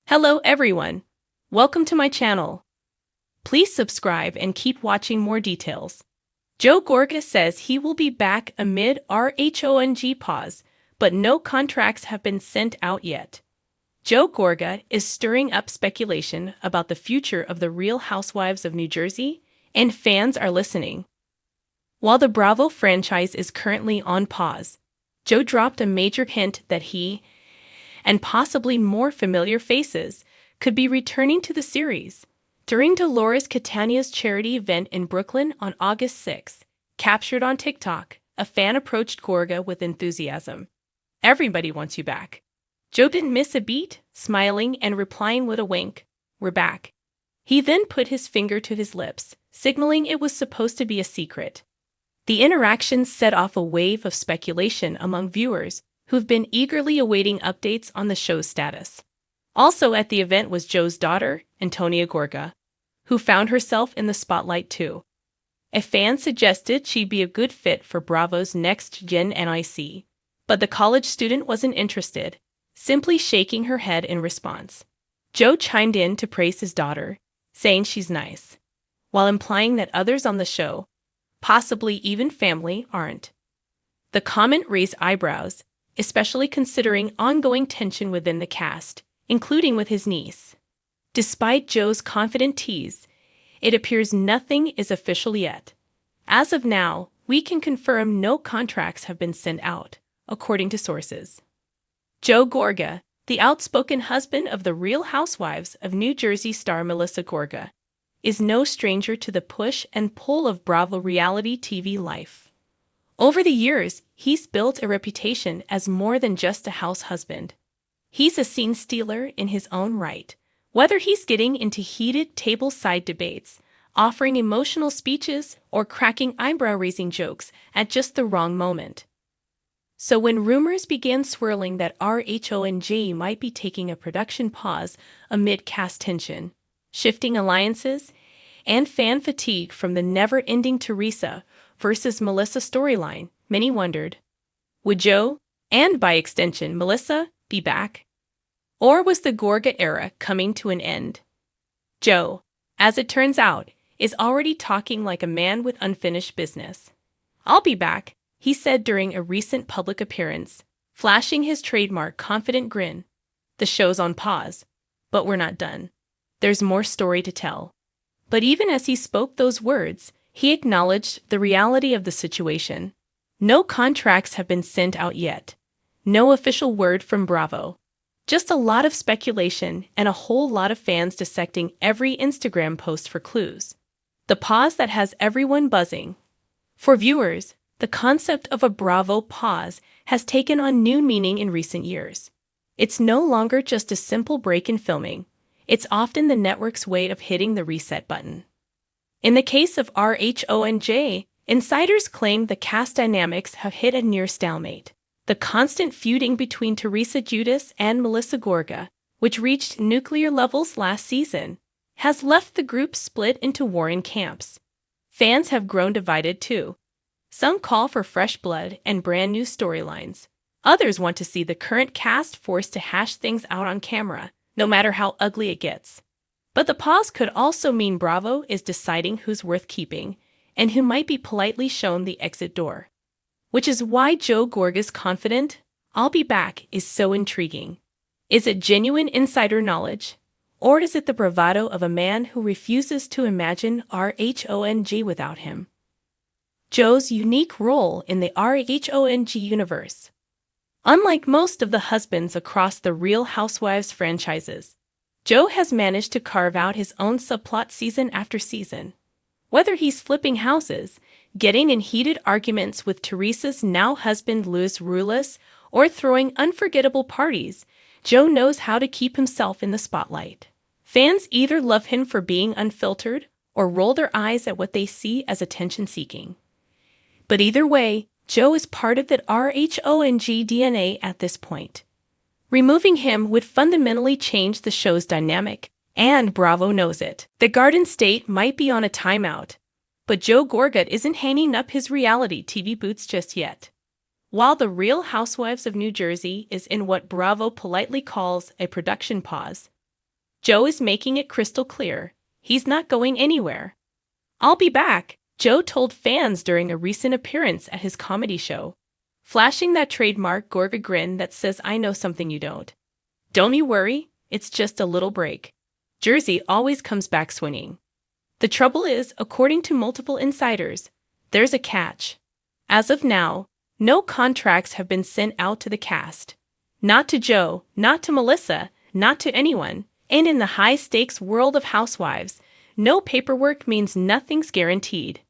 Hello everyone. Welcome to my channel. Please subscribe and keep watching more details. Joe Gorga says he will be back amid RHONJ pause, but no contracts have been sent out yet. Joe Gorga is stirring up speculation about the future of the Real Housewives of New Jersey, and fans are listening. While the Bravo franchise is currently on pause, Joe dropped a major hint that he, and possibly more familiar faces, could be returning to the series. During Dolores Catania's charity event in Brooklyn on August 6, captured on TikTok, a fan approached Gorga with enthusiasm. "Everybody wants you back." Joe didn't miss a beat, smiling and replying with a wink, "We're back." He then put his finger to his lips, signaling it was supposed to be a secret. The interaction set off a wave of speculation among viewers who've been eagerly awaiting updates on the show's status. Also at the event was Joe's daughter, Antonia Gorga, who found herself in the spotlight too. A fan suggested she'd be a good fit for Bravo's Next Gen NIC, but the college student wasn't interested, simply shaking her head in response. Joe chimed in to praise his daughter, saying she's nice, while implying that others on the show, possibly even family, aren't. The comment raised eyebrows, especially considering ongoing tension within the cast, including with his niece. Despite Joe's confident tease, it appears nothing is official yet. As of now, we can confirm no contracts have been sent out, according to sources. Joe Gorga, the outspoken husband of the Real Housewives of New Jersey star Melissa Gorga, is no stranger to the push and pull of Bravo reality TV life. Over the years, he's built a reputation as more than just a house husband. He's a scene stealer in his own right, whether he's getting into heated table-side debates, offering emotional speeches, or cracking eyebrow-raising jokes at just the wrong moment. So when rumors began swirling that RHONJ might be taking a production pause amid cast tension, shifting alliances, and fan fatigue from the never-ending Teresa versus Melissa storyline, many wondered, would Joe, and by extension Melissa, be back? Or was the Gorga era coming to an end? Joe, as it turns out, is already talking like a man with unfinished business. "I'll be back," he said during a recent public appearance, flashing his trademark confident grin. "The show's on pause, but we're not done. There's more story to tell." But even as he spoke those words, he acknowledged the reality of the situation. No contracts have been sent out yet. No official word from Bravo. Just a lot of speculation and a whole lot of fans dissecting every Instagram post for clues. The pause that has everyone buzzing. For viewers, the concept of a Bravo pause has taken on new meaning in recent years. It's no longer just a simple break in filming. It's often the network's way of hitting the reset button. In the case of RHONJ, insiders claim the cast dynamics have hit a near stalemate. The constant feuding between Teresa Giudice and Melissa Gorga, which reached nuclear levels last season, has left the group split into warring camps. Fans have grown divided too. Some call for fresh blood and brand new storylines. Others want to see the current cast forced to hash things out on camera, no matter how ugly it gets. But the pause could also mean Bravo is deciding who's worth keeping and who might be politely shown the exit door. Which is why Joe Gorga's confident, "I'll be back," is so intriguing. Is it genuine insider knowledge? Or is it the bravado of a man who refuses to imagine RHONJ without him? Joe's unique role in the RHONJ universe. Unlike most of the husbands across the Real Housewives franchises, Joe has managed to carve out his own subplot season after season. Whether he's flipping houses, getting in heated arguments with Teresa's now husband Luis Ruelas, or throwing unforgettable parties, Joe knows how to keep himself in the spotlight. Fans either love him for being unfiltered or roll their eyes at what they see as attention-seeking. But either way, Joe is part of the RHONJ DNA at this point. Removing him would fundamentally change the show's dynamic, and Bravo knows it. The Garden State might be on a timeout, but Joe Gorga isn't hanging up his reality TV boots just yet. While the Real Housewives of New Jersey is in what Bravo politely calls a production pause, Joe is making it crystal clear. He's not going anywhere. "I'll be back," Joe told fans during a recent appearance at his comedy show, flashing that trademark Gorga grin that says, "I know something you don't. Don't you worry, it's just a little break." Jersey always comes back swinging. The trouble is, according to multiple insiders, there's a catch. As of now, no contracts have been sent out to the cast. Not to Joe, not to Melissa, not to anyone. And in the high-stakes world of Housewives, no paperwork means nothing's guaranteed.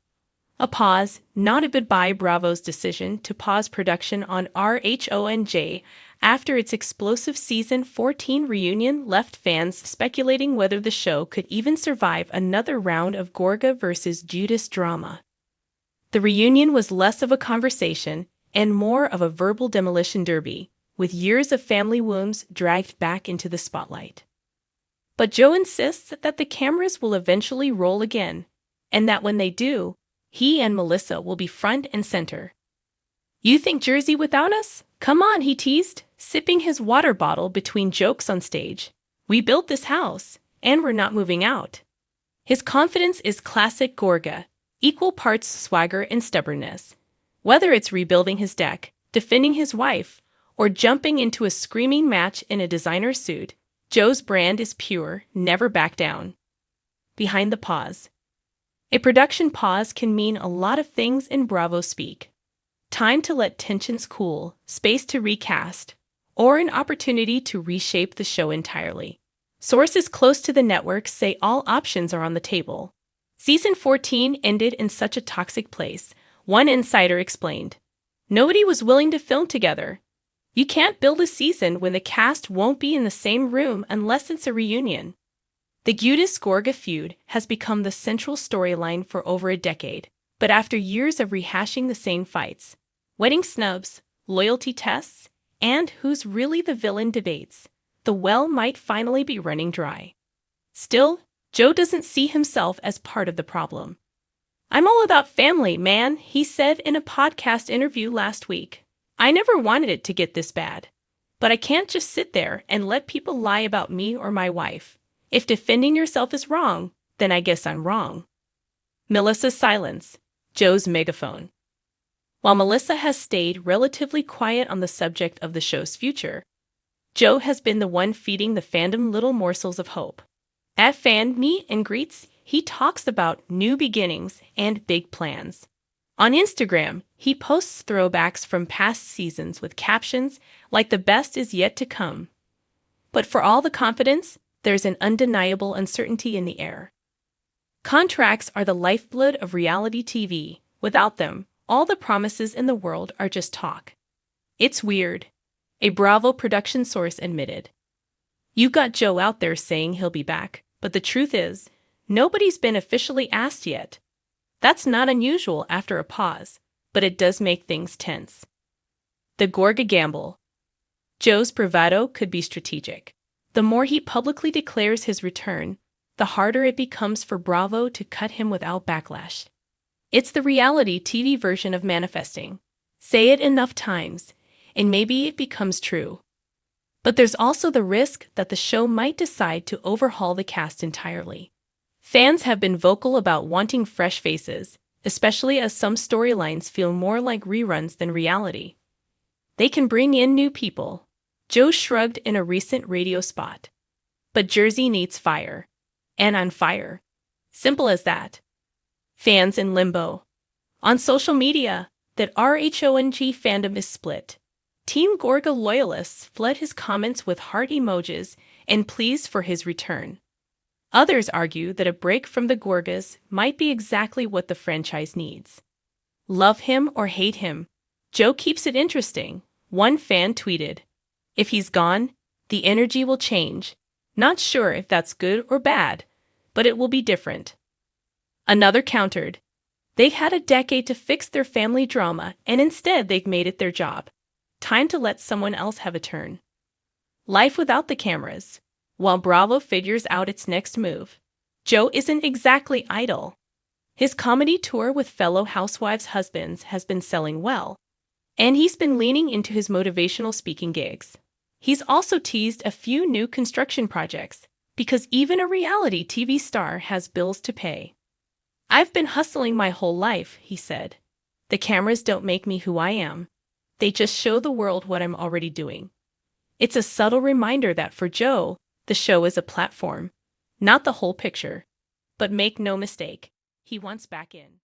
A pause, not a goodbye. Bravo's decision to pause production on RHONJ after its explosive season 14 reunion left fans speculating whether the show could even survive another round of Gorga versus Judas drama. The reunion was less of a conversation and more of a verbal demolition derby, with years of family wounds dragged back into the spotlight. But Joe insists that the cameras will eventually roll again, and that when they do, he and Melissa will be front and center. "You think Jersey without us? Come on," he teased, sipping his water bottle between jokes on stage. "We built this house, and we're not moving out." His confidence is classic Gorga, equal parts swagger and stubbornness. Whether it's rebuilding his deck, defending his wife, or jumping into a screaming match in a designer suit, Joe's brand is pure, never back down. Behind the pause. A production pause can mean a lot of things in Bravo speak. Time to let tensions cool, space to recast, or an opportunity to reshape the show entirely. Sources close to the network say all options are on the table. Season 14 ended in such a toxic place, one insider explained. "Nobody was willing to film together. You can't build a season when the cast won't be in the same room unless it's a reunion." The Judas-Gorga feud has become the central storyline for over a decade, but after years of rehashing the same fights, wedding snubs, loyalty tests, and who's really the villain debates, the well might finally be running dry. Still, Joe doesn't see himself as part of the problem. "I'm all about family, man," he said in a podcast interview last week. "I never wanted it to get this bad. But I can't just sit there and let people lie about me or my wife. If defending yourself is wrong, then I guess I'm wrong." Melissa's silence, Joe's megaphone. While Melissa has stayed relatively quiet on the subject of the show's future, Joe has been the one feeding the fandom little morsels of hope. At fan meet and greets, he talks about new beginnings and big plans. On Instagram, he posts throwbacks from past seasons with captions like "the best is yet to come." But for all the confidence, there's an undeniable uncertainty in the air. Contracts are the lifeblood of reality TV. Without them, all the promises in the world are just talk. "It's weird," a Bravo production source admitted. "You've got Joe out there saying he'll be back, but the truth is, nobody's been officially asked yet." That's not unusual after a pause, but it does make things tense. The Gorga gamble. Joe's bravado could be strategic. The more he publicly declares his return, the harder it becomes for Bravo to cut him without backlash. It's the reality TV version of manifesting. Say it enough times, and maybe it becomes true. But there's also the risk that the show might decide to overhaul the cast entirely. Fans have been vocal about wanting fresh faces, especially as some storylines feel more like reruns than reality. They can bring in new people, Joe shrugged in a recent radio spot. But Jersey needs fire. And on fire. Simple as that. Fans in limbo. On social media, that RHONJ fandom is split. Team Gorga loyalists flood his comments with heart emojis and pleas for his return. Others argue that a break from the Gorgas might be exactly what the franchise needs. Love him or hate him, Joe keeps it interesting. One fan tweeted, "If he's gone, the energy will change. Not sure if that's good or bad, but it will be different." Another countered, "They had a decade to fix their family drama, and instead they've made it their job. Time to let someone else have a turn." Life without the cameras. While Bravo figures out its next move, Joe isn't exactly idle. His comedy tour with fellow Housewives husbands has been selling well, and he's been leaning into his motivational speaking gigs. He's also teased a few new construction projects, Because even a reality TV star has bills to pay. I've been hustling my whole life, he said. The cameras don't make me who I am. They just show the world what I'm already doing. It's a subtle reminder that for Joe, the show is a platform, not the whole picture. But make no mistake, he wants back in.